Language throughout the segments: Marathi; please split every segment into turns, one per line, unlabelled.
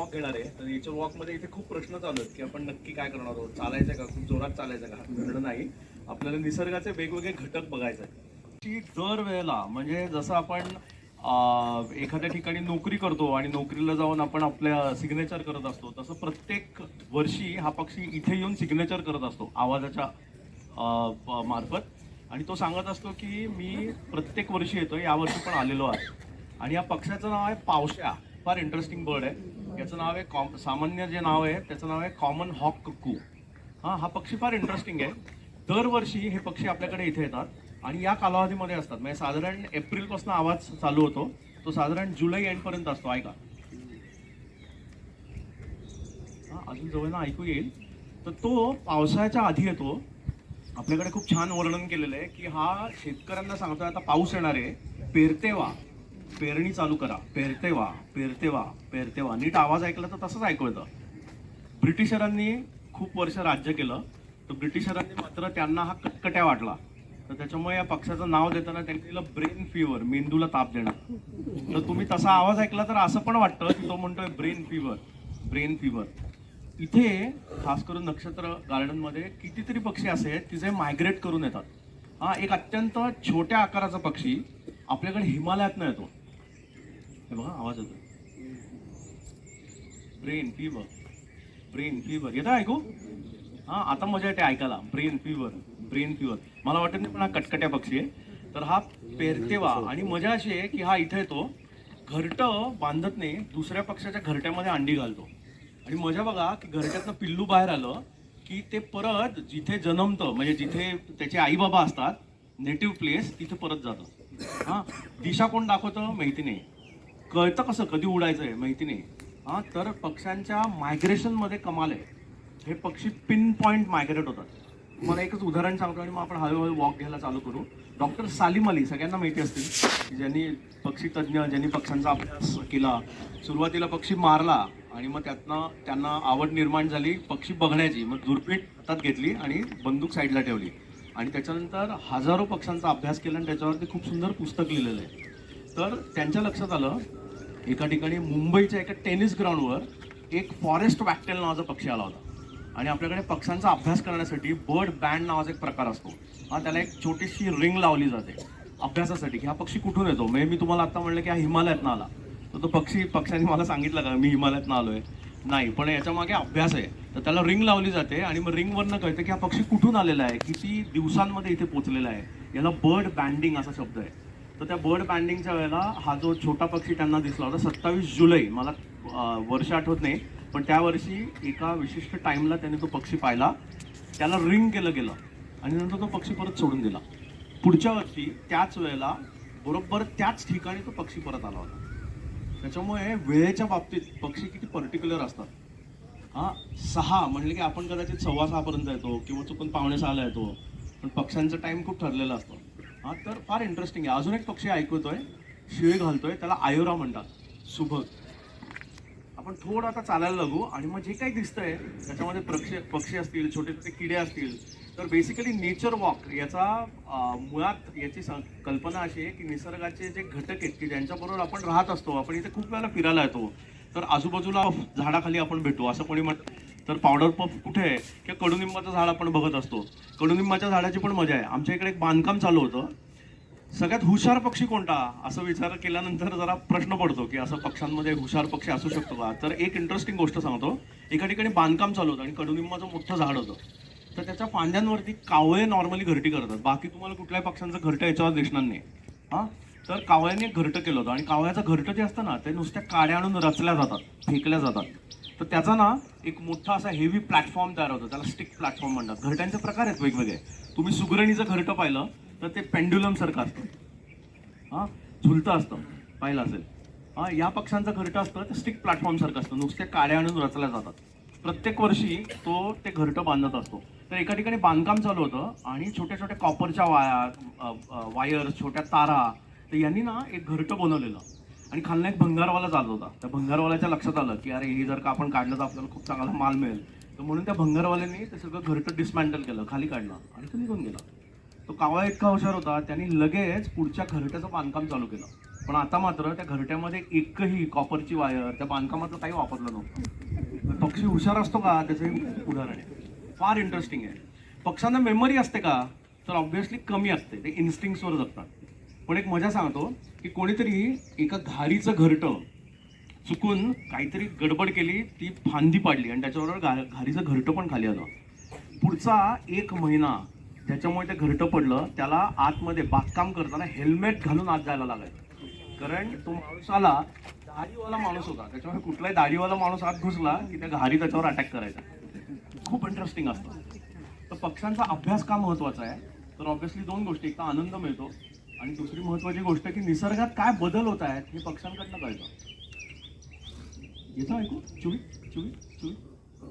वॉक घेणार आहे. तर नेचर वॉकमध्ये इथे खूप प्रश्न चालू आहेत की आपण नक्की काय करणार आहोत. चालायचं का, खूप जोरात चालायचं का, घडणं नाही. आपल्याला निसर्गाचे वेगवेगळे घटक बघायचे आहेत की दर वेळेला म्हणजे जसं आपण एखाद्या ठिकाणी नोकरी करतो आणि नोकरीला जाऊन आपण आपल्या सिग्नेचर करत असतो, तसं प्रत्येक वर्षी हा पक्षी इथे येऊन सिग्नेचर करत असतो आवाजाच्या मार्फत. आणि तो सांगत असतो की मी प्रत्येक वर्षी येतो, यावर्षी पण आलेलो आहे. आणि या पक्ष्याचं नाव आहे पावश्या. फार इंटरेस्टिंग बर्ड आहे. याचं नाव आहे सामान्य जे नाव आहे त्याचं नाव आहे कॉमन हॉक कुक्कू. हा पक्षी फार इंटरेस्टिंग आहे. दरवर्षी हे पक्षी आपल्याकडे इथे येतात आणि या कालावधीमध्ये असतात. म्हणजे साधारण एप्रिलपासून आवाज चालू होतो, तो साधारण जुलै एंडपर्यंत असतो. ऐका, अजून जवळ ना ऐकू येईल. तर तो पावसाळ्याच्या आधी येतो. आपल्याकडे खूप छान वर्णन केलेलं आहे की हा शेतकऱ्यांना सांगतोय आता पाऊस येणार आहे, पेरते वा, पेरणी चालू करा, पेरते वा, पेरते वा, पेरते वा. नीट आवाज ऐकला तर तसंच ऐकू येतं. ब्रिटिशरांनी खूप वर्ष राज्य केलं, तर ब्रिटिशरांनी मात्र त्यांना हा कटकट्या वाटला. तर त्याच्यामुळे या पक्षाचं नाव देताना त्यांनी दिलं ब्रेन फिवर, मेंदूला ताप देणार. तर तुम्ही तसा आवाज ऐकला तर असं पण वाटतं की तो म्हणतोय ब्रेन फिवर, ब्रेन फिवर. इथे खास करून नक्षत्र गार्डनमध्ये कितीतरी पक्षी असे आहेत की जे मायग्रेट करून येतात. एक अत्यंत छोट्या आकाराचा पक्षी आपल्याकडे हिमालयातनं येतो. हे बघा आवाज येतो, ब्रेन फिवर, ब्रेन फिवर. येतं ऐकू? आता मजा येते ऐकायला. Brain fever, brain fever. मला वाटत नाही पण हा कटकट्या पक्षी आहे. तर हा पेरतेवा. आणि मजा अशी आहे की हा इथे येतो, घरटं बांधत नाही, दुसऱ्या पक्षाच्या घरट्यामध्ये अंडी घालतो. आणि मजा बघा की घरट्यातनं पिल्लू बाहेर आलं की ते परत जिथे जन्मतं, म्हणजे जिथे त्याचे आई बाबा असतात, नेटिव्ह प्लेस, तिथे परत जातं. दिशा कोण दाखवतं माहिती नाही, कळतं कसं कधी उडायचं आहे माहिती नाही. तर पक्ष्यांच्या मायग्रेशनमध्ये कमाल आहे. हे पक्षी पिन पॉइंट मायग्रेट होतात. तुम्हाला एकच उदाहरण सांगतो आणि मग आपण हळूहळू वॉक घ्यायला चालू करू. डॉक्टर सालीम अली सगळ्यांना माहिती असतील की ज्यांनी पक्षी तज्ज्ञ, ज्यांनी पक्ष्यांचा अभ्यास केला. सुरुवातीला पक्षी मारला आणि मग त्यातनं त्यांना आवड निर्माण झाली पक्षी बघण्याची. मग दुर्बीण हातात घेतली आणि बंदूक साईडला ठेवली आणि त्याच्यानंतर हजारो पक्ष्यांचा अभ्यास केला आणि त्याच्यावरती खूप सुंदर पुस्तक लिहिलेलं आहे. तर त्यांच्या लक्षात आलं, एका ठिकाणी मुंबईच्या एका टेनिस ग्राउंडवर एक फॉरेस्ट वॅक्टेल नावाचा पक्षी आला होता. आणि आपल्याकडे पक्ष्यांचा अभ्यास करण्यासाठी बर्ड बँड नावाचा एक प्रकार असतो. त्याला एक छोटीशी रिंग लावली जाते अभ्यासासाठी की हा पक्षी कुठून येतो. म्हणजे मी तुम्हाला आता म्हणलं की हा हिमालयातनं आला, तर तो पक्ष्यांनी मला सांगितलं का मी हिमालयातनं आलोय? नाही, पण याच्या मागे अभ्यास आहे. तर त्याला रिंग लावली जाते आणि मग रिंगवरनं कळतं की हा पक्षी कुठून आलेला आहे, किती दिवसांमध्ये इथे पोचलेला आहे. याला बर्ड बँडिंग असा शब्द आहे. तर त्या बर्ड बँडिंगच्या वेळेला हा जो छोटा पक्षी त्यांना दिसला होता 27 जुलै, मला वर्ष आठवत नाही, पण त्या वर्षी एका विशिष्ट टाइमला त्याने तो पक्षी पाहिला, त्याला रिंग केलं गेलं आणि नंतर तो पक्षी परत सोडून दिला. पुढच्या वर्षी त्याच वेळेला बरोबर त्याच ठिकाणी तो पक्षी परत आला होता. त्याच्यामुळे वेळेच्या बाबतीत पक्षी किती पर्टिक्युलर असतात. 6 म्हणले की आपण कदाचित 6:15 पर्यंत येतो किंवा चुकून 5:45 येतो, पण पक्ष्यांचा टाइम खूप ठरलेला असतो. तर फार इंटरेस्टिंग आहे. अजून एक पक्षी ऐकतोय, शिळी घालतोय, त्याला आयोरा म्हणतात, सुभग. आपण थोडं आता चालायला लागू आणि मग जे काही दिसतंय त्याच्यामध्ये पक्षी असतील, छोटे छोटे किडे असतील. तर बेसिकली नेचर वॉक याचा मुळात याची कल्पना अशी आहे की निसर्गाचे जे घटक आहेत की ज्यांच्याबरोबर आपण राहत असतो. आपण इथे खूप वेळेला फिरायला येतो, तर आजूबाजूला झाडाखाली आपण भेटू. असं कोणी म्हणतं तर पावडर पफ कुठे आहे, किंवा कडुनिंबाचं झाड आपण बघत असतो. कडुनिंबाच्या झाडाची पण मजा आहे. आमच्या इकडे एक बांधकाम चालू होतं. सगळ्यात हुशार पक्षी कोणता असं विचार केल्यानंतर जरा प्रश्न पडतो की असं पक्ष्यांमध्ये हुशार पक्षी असू शकतो का. तर एक इंटरेस्टिंग गोष्ट सांगतो. एका ठिकाणी बांधकाम चालू होतं आणि कडुनिंबाचं मोठं झाड होतं. तर त्याच्या फांद्यांवरती कावळे नॉर्मली घरटी करतात. बाकी तुम्हाला कुठल्याही पक्ष्यांचं घरटं याच्यावर दिसणार नाही. तर कावळ्याने एक घरटं केलं होतं आणि कावळ्याचं घरटं जे असतं ना, ते नुसत्या काड्या आणून रचल्या जातात, फेकल्या जातात. तर त्याचा ना एक मोठा असा हेवी प्लॅटफॉर्म तयार होतो, त्याला स्टिक प्लॅटफॉर्म म्हणतात. घरट्यांचे प्रकार आहेत वेगवेगळे. तुम्ही सुगरणीचं घरटं पाहिलं तर ते पेंड्युलम सारखं असतं, झुलतं असतं, पाहिलं असेल. या पक्ष्यांचं घरटं असतं ते स्टिक प्लॅटफॉर्म सारखं असतं, नुसत्या काड्या आणून रचल्या जातात. प्रत्येक वर्षी तो ते घरटं बांधत असतो. तर एका ठिकाणी बांधकाम चालू होतं आणि छोट्या छोट्या कॉपरच्या वायर, छोट्या तारा. तर यांनी ना एक घरटं बनवलेलं आणि खालनं एक भंगारवाला चालत होता. त्या भंगारवाल्याच्या लक्षात आलं की अरे हे जर का आपण काढलं तर आपल्याला खूप चांगला माल मिळेल. तर म्हणून त्या भंगारवाल्याने ते सगळं घरटं डिसमॅन्टल केलं, खाली काढलं आणि तो निघून गेला. तो कावळा इतका हुशार होता, त्यांनी लगेच पुढच्या घरट्याचं बांधकाम चालू केलं. पण आता मात्र त्या घरट्यामध्ये एकही कॉपरची वायर त्या बांधकामातलं काही वापरलं नव्हतं. पक्षी हुशार असतो का, त्याचं एक उदाहरण आहे, फार इंटरेस्टिंग आहे. पक्ष्यांना मेमरी असते का, तर ऑब्व्हियसली कमी असते, ते इन्स्टिंक्ट्सवर जगतात. पण एक मजा सांगतो की कोणीतरी एका घारीचं घरटं चुकून काहीतरी गडबड केली, ती फांदी पाडली आणि त्याच्याबरोबर घारीचं घरटं पण खाली आलं. पुढचा 1 महिना ज्याच्यामुळे ते घरटं पडलं, त्याला आतमध्ये बागकाम करताना हेल्मेट घालून आत जायला लागायचं. कारण तो माणूस आला, दाढीवाला माणूस होता, त्याच्यामुळे कुठलाही दाढीवाला माणूस आत घुसला की त्या घारी त्याच्यावर अटॅक करायचा. खूप इंटरेस्टिंग असतं. तर पक्ष्यांचा अभ्यास का महत्वाचा आहे, तर ऑब्व्हियसली 2 गोष्टी, एक तर आनंद मिळतो आणि दुसरी महत्वाची गोष्ट की निसर्गात काय बदल होत आहेत हे पक्ष्यांकडनं कळतं. येतो ऐकू? चुई चुई चुई,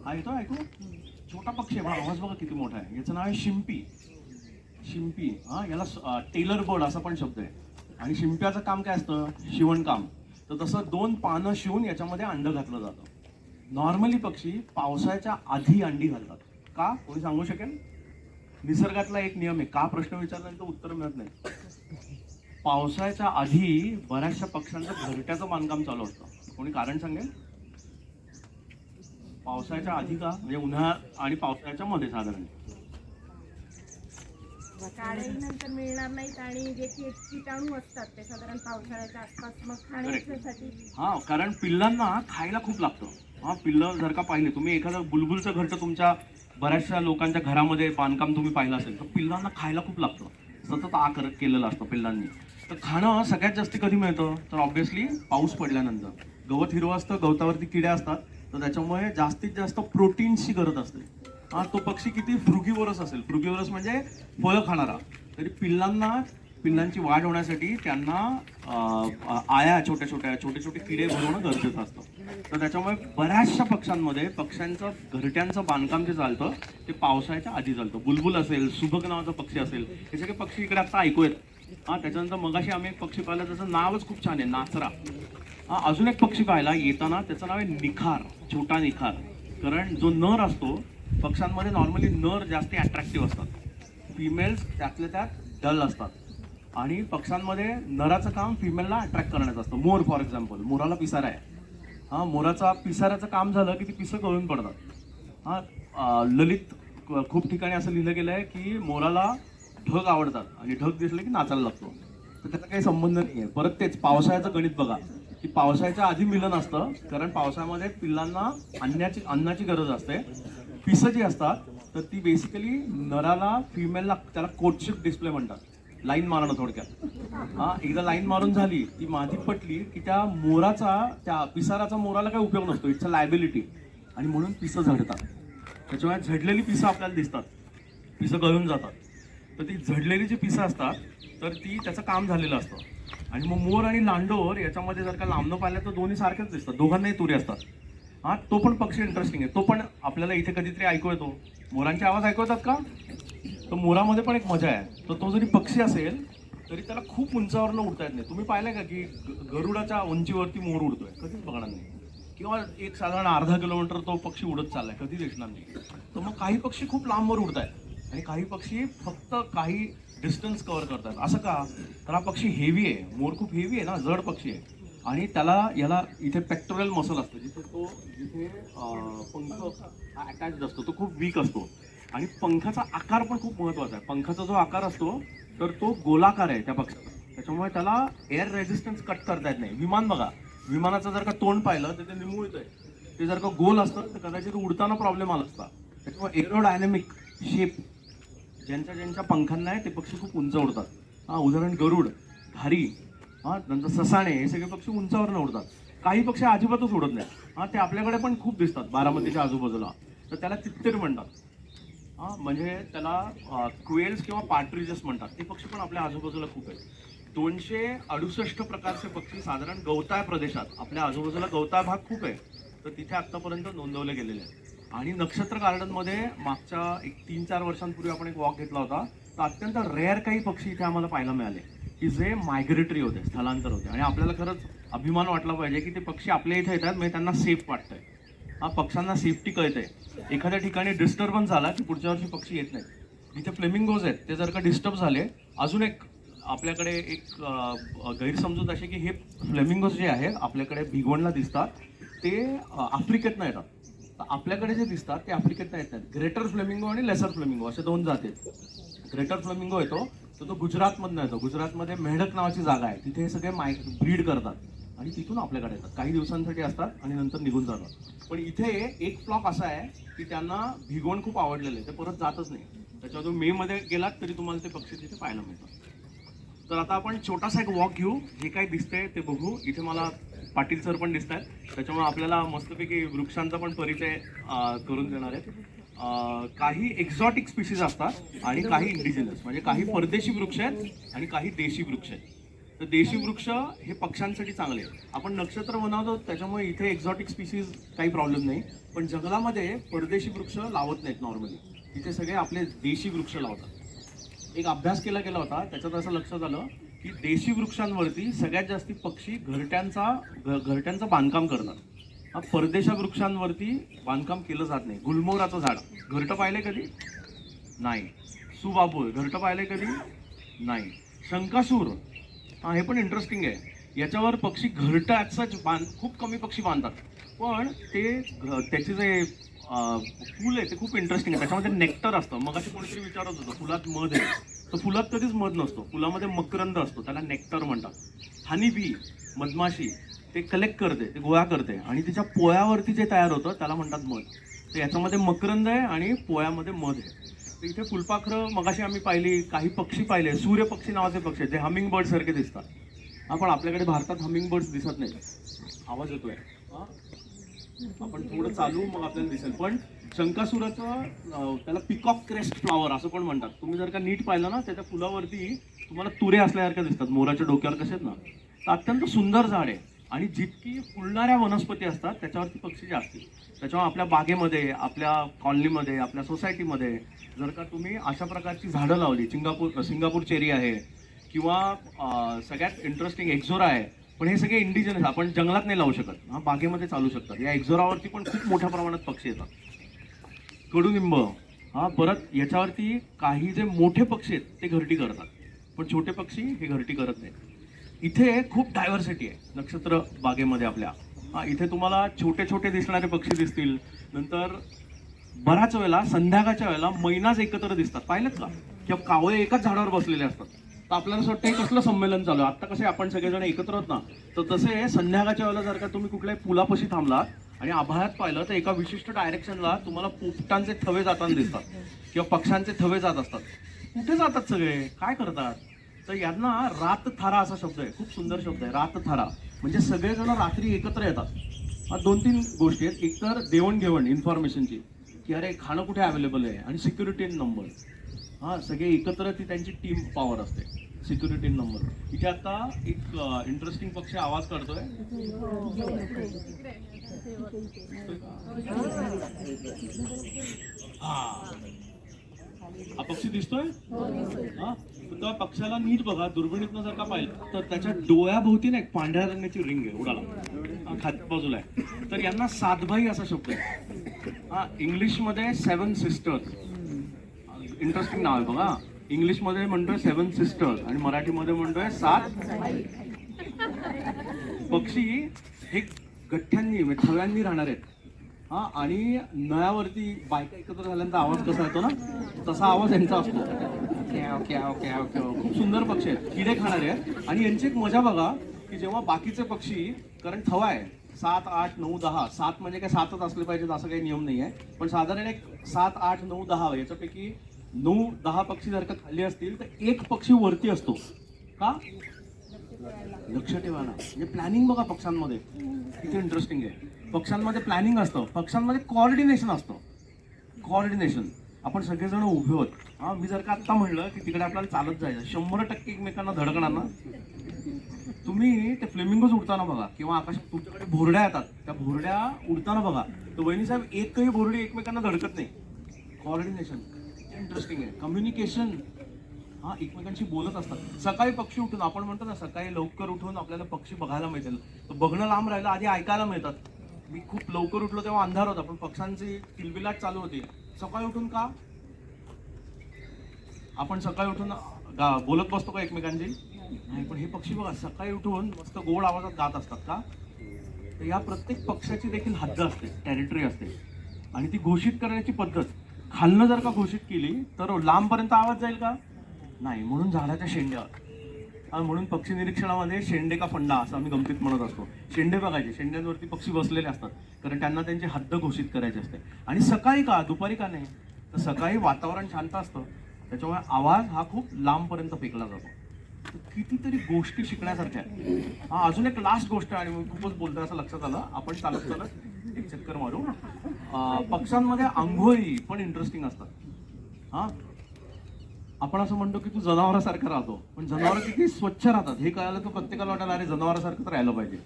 हा येतो ऐकू? छोटा पक्षी आहे, आवाज बघा किती मोठा आहे. याचं नाव आहे शिंपी. शिंपी, हा, याला टेलर बर्ड असा पण शब्द आहे. आणि शिंप्याचं काम काय असतं, शिवणकाम. तर तसं 2 पानं शिवून याच्यामध्ये अंड घातलं जातं. नॉर्मली पक्षी पावसाच्या आधी अंडी घालतात. का, कोणी सांगू शकेल? निसर्गातला एक नियम आहे. का प्रश्न विचारल्यानंतर उत्तर मिळत नाही. पावसाच्या आधी बऱ्याचशा पक्ष्यांचं घरट्याचं बांधकाम चालू असतं. कोणी कारण सांगेल? पावसाच्या आधी का, म्हणजे उन्हाळा आणि पावसाळ्याच्या मध्ये साधारण.
काळही नंतर मिळणार नाहीत आणि जे कीटाणू असतात ते साधारण पावसाळ्याच्या आसपास मग खाण्यासाठी.
हा, कारण पिल्लांना खायला खूप लागतं. हा, पिल्लं जर का पाहिले तुम्ही, एखादं बुलबुलचं घरटं तुमच्या बऱ्याचशा लोकांच्या घरामध्ये बांधकाम तुम्ही पाहिलं असेल, तर पिल्लांना खायला खूप लागतं. सतत केलेलं असतं पिल्लांनी. तर खाणं सगळ्यात जास्त कधी मिळतं, तर ऑब्व्हियसली पाऊस पडल्यानंतर. गवत हिरवं असतं, गवतावरती किड्या असतात, तर त्याच्यामुळे जास्तीत जास्त प्रोटीन्सची गरज असते. हा, तो पक्षी किती फ्रुगिवरस असेल, फ्रुगिवरस म्हणजे फळं खाणारा, तरी पिल्लांची वाढ होण्यासाठी त्यांना आया छोटे छोटे किडे भरवणं गरजेचं असतं. तर त्याच्यामुळे बऱ्याचशा पक्ष्यांमध्ये पक्ष्यांचं घरट्यांचं बांधकाम जे चालतं ते पावसाळ्याच्या आधी चालतं. बुलबुल असेल, सुबक नावाचा पक्षी असेल, हे सगळे पक्षी इकडे आता ऐकू येत. हा, त्याच्यानंतर मगाशी आम्ही एक पक्षी पाहिला, त्याचं नावच खूप छान आहे, नाचरा. हा, अजून एक पक्षी पाहिला येताना, त्याचं नाव आहे निखार, छोटा निखार. कारण जो नर असतो, पक्ष्यांमध्ये नॉर्मली नर जास्त अट्रॅक्टिव्ह असतात, फिमेल्स त्यातल्या त्यात डल असतात. आणि पक्ष्यांमध्ये नराचं काम फिमेलला अट्रॅक्ट करण्याचं असतं. मोर फॉर एक्झाम्पल, मोराला पिसारा आहे. हा, मोराचा पिसाऱ्याचं काम झालं की ती पिसं गळून पडतात. हा, ललित खूप ठिकाणी असं लिहिलं गेलं आहे की मोराला ढग आवडतात आणि ढग दिसले की नाचायला लागतो. तर त्याचा काही संबंध नाही आहे. परत तेच पावसाळ्याचं गणित बघा, की पावसाळ्याच्या आधी मिलन असतं, कारण पावसाळ्यामध्ये पिल्लांना अन्नाची गरज असते. पिसं जी असतात तर ती बेसिकली नराला फिमेलला त्याला कोर्टशिप डिस्प्ले म्हणतात, लाईन मारणं थोडक्यात. हा, एकदा लाईन मारून झाली, ती मादी पटली की त्या पिसाराचा मोराला काही उपयोग नसतो, इट्स अ लायबिलिटी, आणि म्हणून पिसं झडतात. त्याच्यामुळे झडलेली पिसं आपल्याला दिसतात, पिसं गळून जातात. तर ती झडलेली जी पिसं असतात तर ती त्याचं काम झालेलं असतं. आणि मग मोर आणि लांडोर याच्यामध्ये जर का लांबणं पाहिलं तर दोन्ही सारखेच दिसतात, दोघांनाही तुरे असतात. हा, तो पण पक्षी इंटरेस्टिंग आहे. तो पण आपल्याला इथे कधीतरी ऐकू येतो. मोरांचे आवाज ऐकू येतात का? तर मोरामध्ये पण एक मजा आहे. तर तो जरी पक्षी असेल तरी त्याला खूप उंचावरनं उडता येत नाही. तुम्ही पाहिलंय का की गरुडाच्या उंचीवरती मोर उडतोय? कधीच बघणार नाही. किंवा एक साधारण अर्धा किलोमीटर तो पक्षी उडत चाललाय, कधी दिसणार नाही. तर मग काही पक्षी खूप लांबवर उडत आहेत आणि काही पक्षी फक्त काही डिस्टन्स कव्हर करतात. असं का? तर हा पक्षी हेवी आहे, मोर खूप हेवी आहे ना, जड पक्षी आहे. आणि याला इथे पेक्टोरल मसल असतं, जिथे पंख हा अटॅच्ड असतो, तो खूप वीक असतो. आणि पंखाचा आकार पण खूप महत्वाचा आहे. पंखाचा जो आकार असतो तर तो गोलाकार आहे त्या पक्षाचा, त्याच्यामुळे त्याला एअर रेझिस्टन्स कट करता येत नाही. विमान बघा, विमानाचं जर का तोंड पाहिलं तर ते निमुळत आहे. ते जर का गोल असतं तर कदाचित उडताना प्रॉब्लेम आला असता. त्याच्यामुळे एरोडायनॅमिक शेप ज्यांच्या पंखांना आहे ते पक्षी खूप उंच उडतात. हा, उदाहरण गरुड, घारी, हा, नंतर ससाणे, हे सगळे पक्षी उंचावरनं उडतात. काही पक्षी अजिबातच उडत नाही. हा, ते आपल्याकडे पण खूप दिसतात बारामतीच्या आजूबाजूला, तर त्याला तित्तेर म्हणतात. हा, म्हणजे त्याला क्वेल्स किंवा पार्ट्रिजेस म्हणतात. ते पक्षी पण आपल्या आजूबाजूला खूप आहेत. 268 प्रकारचे पक्षी साधारण गवताळ प्रदेशात, आपल्या आजूबाजूला गवताळ भाग खूप आहे, तर तिथे आत्तापर्यंत नोंदवले गेलेले आहेत. आणि नक्षत्र गार्डनमध्ये मागच्या 3-4 वर्षांपूर्वी आपण एक वॉक घेतला होता, तर अत्यंत रेअर काही पक्षी इथे आम्हाला पाहायला मिळाले की जे मायग्रेटरी होते, स्थलांतर होते. आणि आपल्याला खरंच अभिमान वाटला पाहिजे की ते पक्षी आपल्या इथे येतात, म्हणजे त्यांना सेफ वाटतंय. हा, पक्ष्यांना सेफ्टी कळते. एखाद्या ठिकाणी डिस्टर्बन्स झाला की पुढच्या वर्षी पक्षी येत नाहीत. जिथे फ्लेमिंगोज आहेत ते जर का डिस्टर्ब झाले, अजून एक आपल्याकडे एक गैरसमजूत अशी की हे फ्लेमिंगोज जे आहे आपल्याकडे भिगवणला दिसतात ते आफ्रिकेतनं येतात. तर आपल्याकडे जे दिसतात ते आफ्रिकेतनं येत नाहीत. ग्रेटर फ्लेमिंगो आणि लेसर फ्लेमिंगो असे दोन जाती आहेत. ग्रेटर फ्लेमिंगो येतो तर तो गुजरातमधनं येतो. गुजरातमध्ये मेढक नावाची जागा आहे, तिथे हे सगळे ब्रीड करतात आणि तिथून आपल्याकडे येतात. काही दिवसांसाठी असतात आणि नंतर निघून जातात. पण इथे एक फ्लॉक असा आहे की त्यांना भिगवण खूप आवडलेलं आहे, ते परत जातच नाही. त्याच्यावर तुम्ही मे मध्ये गेलात तरी तुम्हाला ते पक्षी तिथे पाहायला मिळतात. तर आता आपण छोटासा एक वॉक घेऊ, जे काही दिसतंय ते बघू. इथे मला पाटील सर पण दिसत आहेत, त्याच्यामुळे आपल्याला मस्तपैकी वृक्षांचा पण परिचय करून देणार आहेत. काही एक्झॉटिक स्पीशीज असतात आणि काही इंडिजिनस, म्हणजे काही परदेशी वृक्ष आहेत आणि काही देशी वृक्ष आहेत. तर देशी वृक्ष हे पक्ष्यांसाठी चांगले आहेत. आपण नक्षत्र बनवतो त्याच्यामुळे इथे एक्झॉटिक स्पीशीज काही प्रॉब्लेम नाही, पण जंगलामध्ये परदेशी वृक्ष लावत नाहीत नॉर्मली. इथे सगळे आपले देशी वृक्ष लावतात. एक अभ्यास केला गेला होता, त्याच्यात असं लक्षात आलं की देशी वृक्षांवरती सगळ्यात जास्ती पक्षी घरट्यांचं बांधकाम करतात. परदेशा वृक्षांवरती बांधकाम केलं जात नाही. गुलमोहराचं झाड घरटं पाहिलंय कधी? नाही. सुबाबूळ घरटं पाहिलंय कधी? नाही. शंकासूर, हे पण इंटरेस्टिंग आहे. याच्यावर पक्षी घरटं ॲज खूप कमी पक्षी बांधतात, पण ते त्याचे जे फूल आहे ते खूप इंटरेस्टिंग आहे. त्याच्यामध्ये नेक्टर असतं. मग असे कोणीतरी विचारत होतं फुलात मध आहे, तर फुलात कधीच मध नसतो. फुलामध्ये मकरंद असतो, त्याला नेक्टर म्हणतात. हनी बी, मधमाशी, ते कलेक्ट करते, ते गोळा करते आणि तिच्या पोळ्यावरती जे तयार होतं त्याला म्हणतात मध. तर याच्यामध्ये मकरंद आहे आणि पोळ्यामध्ये मध आहे. तर इथे फुलपाखरं मगाशी आम्ही पाहिली, काही पक्षी पाहिले. सूर्यपक्षी नावाचे पक्षी जे हमिंग बर्ड सारखे दिसतात. पण आपल्याकडे भारतात हमिंग बर्ड्स दिसत नाही. आवाज येतोय, आपण थोडं चालू मग आपल्याला दिसेल. पण शंकासुराचं त्याला पिकॉक क्रेस्ट फ्लॉवर असं पण म्हणतात. तुम्ही जर का नीट पाहिलं ना, त्याच्या फुलावरती तुम्हाला तुरे असल्यासारख्या दिसतात, मोराच्या डोक्यावर कसे आहेत ना. तर अत्यंत सुंदर झाड आहे आणि जितकी फुलणाऱ्या वनस्पती असतात त्याच्यावरती पक्षी जास्त. त्याच्यामुळे आपल्या बागेमध्ये, आपल्या कॉलनीमध्ये, आपल्या सोसायटीमध्ये जर का तुम्ही अशा प्रकारची झाडं लावली, सिंगापूर चेरी आहे किंवा सगळ्यात इंटरेस्टिंग एक्झोरा आहे, पण हे सगळे इंडिजिनस आपण जंगलात नाही लावू शकत, बागेमध्ये चालू शकतात. या एक्झोरावरती पण खूप मोठ्या प्रमाणात पक्षी येतात. कडुनिंब, परत याच्यावरती काही जे मोठे पक्षी आहेत ते घरटी करतात, पण छोटे पक्षी हे घरटी करत नाहीत. इथे खूप डायव्हर्सिटी आहे नक्षत्र बागेमध्ये आपल्या. इथे तुम्हाला छोटे छोटे दिसणारे पक्षी दिसतील. नंतर बऱ्याच वेळेला संध्याकाळच्या वेळेला मैनाच एकत्र दिसतात, पाहिलेत का? किंवा कावळे एकाच झाडावर बसलेले असतात. तर आपल्याला असं वाटतं कसलं संमेलन चालू आहे. आता कसे आपण सगळेजण एकत्र होत ना, तर तसे संध्याकाळच्या वेळेला जर का तुम्ही कुठल्याही पुलापाशी थांबलात आणि आभाळात पाहिलं तर एका विशिष्ट डायरेक्शनला तुम्हाला पोपटांचे थवे जाताना दिसतात किंवा पक्ष्यांचे थवे जात असतात. कुठे जातात सगळे, काय करतात? तर यांना रातथारा असा शब्द आहे, खूप सुंदर शब्द आहे रातथारा. म्हणजे सगळेजण रात्री एकत्र येतात. दोन तीन गोष्टी आहेत. एक तर देवणघेवण इन्फॉर्मेशनची, की अरे खाणं कुठे अवेलेबल आहे, आणि सिक्युरिटी नंबर. सगळे एकत्र ती त्यांची टीम पॉवर असते, सिक्युरिटी नंबर. इथे आता एक इंटरेस्टिंग पक्षी आवाज करतोय. हा पक्षी दिसतोय. त्या पक्षाला नीट बघा, दुर्बिणीतनं जर का पाहिलं तर त्याच्या डोळ्याभोवती ना एक पांढऱ्या रंगाची रिंग आहे उडाला, खाली बाजूला आहे. तर यांना सातभाई असा शब्द आहे. इंग्लिशमध्ये 7 सिस्टर्स. इंटरेस्टिंग नाव आहे बघा. इंग्लिशमध्ये म्हणतोय 7 सिस्टर्स आणि मराठीमध्ये म्हणतोय 7 पक्षी. हे गठ्ठ्यांनी थव्यांनी राहणार आहेत. आणि नळावरती बायका एकत्र झाल्यानंतर आवाज कसा येतो ना, तसा आवाज यांचा असतो. खूप सुंदर पक्षी आहेत, किडे खाणारे आहेत. आणि यांची एक मजा बघा की जेव्हा बाकीचे पक्षी, कारण थवा आहे 7, 8, 9, 10. 7 म्हणजे काय 7च असले पाहिजेत असं काही नियम नाही आहे, पण साधारण एक 7, 8, 9, 10 याच्यापैकी 9, 10 पक्षी जर का खाली असतील तर एक पक्षी वरती असतो. का? लक्ष ठेवा ना. म्हणजे प्लॅनिंग बघा पक्ष्यांमध्ये किती इंटरेस्टिंग आहे. पक्ष्यांमध्ये प्लॅनिंग असतं, पक्ष्यांमध्ये कोऑर्डिनेशन असतं. कोऑर्डिनेशन. आपण सगळेजण उभे आहोत. मी जर का आत्ता म्हणलं की तिकडे आपल्याला चालत जायचं, 100% एकमेकांना धडकणार ना. तुम्ही ते फ्लेमिंगोज उडताना बघा किंवा आकाशात तुमच्याकडे भोरड्या येतात, त्या भोरड्या उडताना बघा, तर वहिनी साहेब एकही भोरडी एकमेकांना धडकत नाही. कोऑर्डिनेशन इंटरेस्टिंग आहे. कम्युनिकेशन, एकमेकांशी बोलत असतात. सकाळी पक्षी उठून, आपण म्हणतो ना सकाळी लवकर उठून आपल्याला पक्षी बघायला मिळतील, तर बघणं लांब राहिलं, आधी ऐकायला मिळतात. मी खूप लवकर उठलो तेव्हा अंधार होता, पण पक्ष्यांची किलबिलाट चालू होती. सकाळी उठून का? आपण सकाळी उठून बोलत बसतो का एकमेकांची? नाही, पण हे पक्षी बघा सकाळी उठून मस्त गोड आवाजात गात असतात का? तर या प्रत्येक पक्षाची देखील हद्द असते, टेरिटरी असते, आणि ती घोषित करण्याची पद्धत खालनं जर का घोषित केली तर लांबपर्यंत आवाज जाईल का? नाही. म्हणून झाडाच्या शेंड्या, म्हणून पक्षी निरीक्षणामध्ये शेंडे का फंडा असं आम्ही गमतीत म्हणत असतो. शेंडे बघायचे, शेंड्यांवरती पक्षी बसलेले असतात, कारण त्यांना त्यांची हद्द घोषित करायची असते. आणि सकाळी का, दुपारी का नाही? तर सकाळी वातावरण शांत असतं, त्याच्यामुळे आवाज हा खूप लांबपर्यंत फेकला जातो. कितीतरी गोष्टी शिकण्यासारख्या आहेत. अजून एक लास्ट गोष्ट, आणि मी खूपच बोलतोय असं लक्षात आलं, आपण चालत चालत एक चक्कर मारू. पक्ष्यांमध्ये आंघोळी पण इंटरेस्टिंग असतात. आपण असं म्हणतो की तू जनावरासारखं राहतो, पण जनावर किती स्वच्छ राहतात हे कळायला तर प्रत्येकाला वाटायला अरे जनावरासारखं तर राहायला पाहिजे.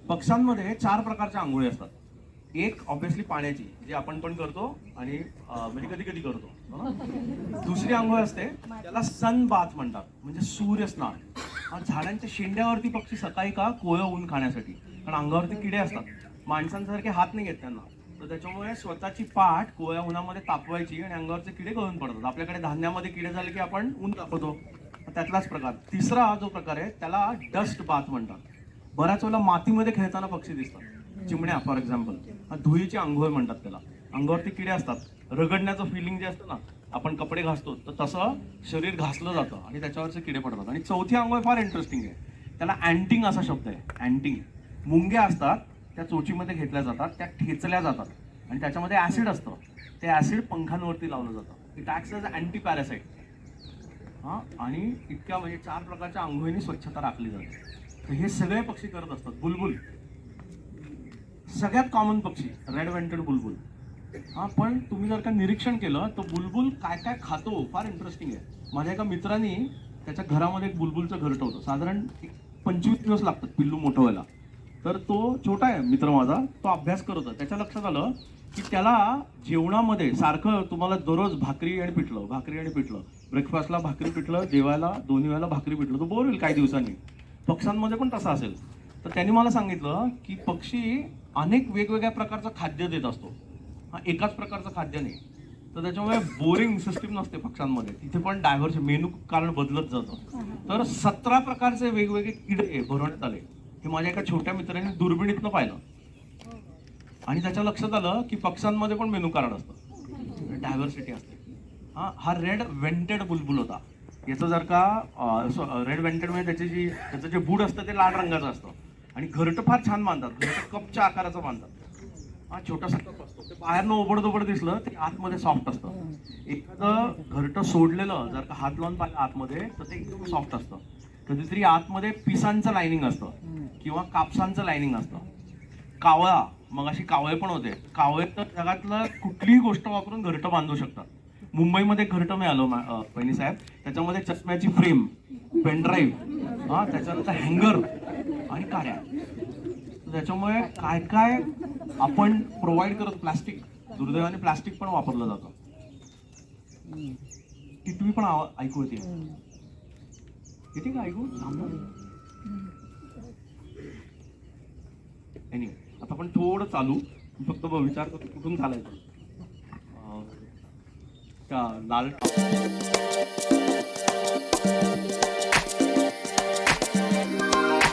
पक्ष्यांमध्ये 4 प्रकारच्या आंघोळी असतात. एक ऑब्व्हियसली पाण्याची, जे आपण पण करतो आणि म्हणजे कधी कधी करतो. दुसरी आंघोळ असते त्याला सन बाथ म्हणतात, म्हणजे सूर्य स्नान. झाडांच्या शेंड्यावरती पक्षी सकाळी का, कोवळं ऊन खाण्यासाठी, कारण अंगावरती किडे असतात, माणसांसारखे हात नाही घेत त्यांना, तर त्याच्यामुळे स्वतःची पाठ कोवळ्या उन्हामध्ये तापवायची आणि अंगावरचे किडे गळून पडतात. आपल्याकडे धान्यामध्ये किडे झाले की आपण ऊन तापवतो, त्यातलाच प्रकार. तिसरा जो प्रकार आहे त्याला डस्ट बाथ म्हणतात. बऱ्याच वेळेला मातीमध्ये खेळताना पक्षी दिसतात, चिमण्या फॉर एक्झाम्पल. धुळीची आंघोळ म्हणतात त्याला. अंगावरती किडे असतात, रगडण्याचं फिलिंग जे असतं ना, आपण कपडे घासतो तर तसं शरीर घासलं जातं आणि त्याच्यावरचे किडे पडतात. आणि चौथी आंघोळ फार इंटरेस्टिंग आहे, त्याला अँटिंग असा शब्द आहे. अँटिंग, मुंग्या असतात त्या चोचीमध्ये घेतल्या जातात, त्या ठेचल्या जातात आणि त्याच्यामध्ये ऍसिड असतं. ते ऍसिड पंखांवरती लावलं जातं. It acts as anti parasite. आणि इतक्या म्हणजे 4 प्रकारच्या आंघोळीने स्वच्छता राखली जाते. तर हे सगळे पक्षी करत असतात. बुलबुल सगळ्यात कॉमन पक्षी, रेड वेंटेड बुलबुल. पण तुम्ही जर का निरीक्षण केलं तर बुलबुल काय काय खातो फार इंटरेस्टिंग आहे. माझ्या एका मित्रांनी त्याच्या घरामध्ये एक बुलबुलचं घरटं होतं. साधारण 25 दिवस लागतात पिल्लू मोठं व्हायला. तर तो छोटा आहे मित्र माझा, तो अभ्यास करत होता. त्याच्या लक्षात आलं की त्याला जेवणामध्ये सारखं तुम्हाला दररोज भाकरी आणि पिठलं, ब्रेकफास्टला भाकरी पिठलं, जेवायला दोन्ही वेळेला भाकरी पिठलं, तो बोर होईल काही दिवसांनी. पक्ष्यांमध्ये पण तसं असेल. तर त्यांनी मला सांगितलं की पक्षी अनेक वेगवेगळ्या प्रकारचं खाद्य देत असतो, एकाच प्रकारचं खाद्य नाही. तर त्याच्यामुळे बोरिंग सिस्टीम नसते पक्ष्यांमध्ये, तिथे पण डायव्हर्स मेनू कारण बदलत जातं. तर 17 प्रकारचे वेगवेगळे किडे भरवण्यात आले. हे माझ्या एका छोट्या मित्राने दुर्बिणीतनं पाहिलं आणि त्याच्या लक्षात आलं की पक्ष्यांमध्ये पण मेनू कार्ड असतं, डायव्हर्सिटी असते. हा रेड वेंटेड बुलबुल होता. याचं जर का रेड वेंटेड म्हणजे त्याचं जे बूड असतं ते लाल रंगाचं असतं आणि घरटं फार छान बांधतात, घरटं कपच्या आकाराचं बांधतात. छोटासा कप असतो, ते बाहेरनं ओबड दिसलं ते आतमध्ये सॉफ्ट असतं. एखादं घरटं सोडलेलं जर का हात लावून पाहिलं आतमध्ये तर ते एकदम सॉफ्ट असतं. कधीतरी आतमध्ये पिसांचं लाइनिंग असतं किंवा कापसांचं लाइनिंग असतं. कावळा, मग अशी कावळे पण होते. कावळे तर जगातलं कुठलीही गोष्ट वापरून घरटं बांधू शकतात. मुंबईमध्ये घरटं मिळालं बहिणी साहेब, त्याच्यामध्ये चष्म्याची फ्रेम, पेनड्राईव्ह, त्याच्यानंतर हँगर आणि काड्या. त्याच्यामुळे काय काय आपण प्रोव्हाइड करत. प्लास्टिक, दुर्दैवाने प्लास्टिक पण वापरलं जातं. टिटवी पण ऐकू येते का? ऐकू एनिवे, आता आपण थोडं चालू, फक्त विचार करतो कुठून चालायचं. त्या लाल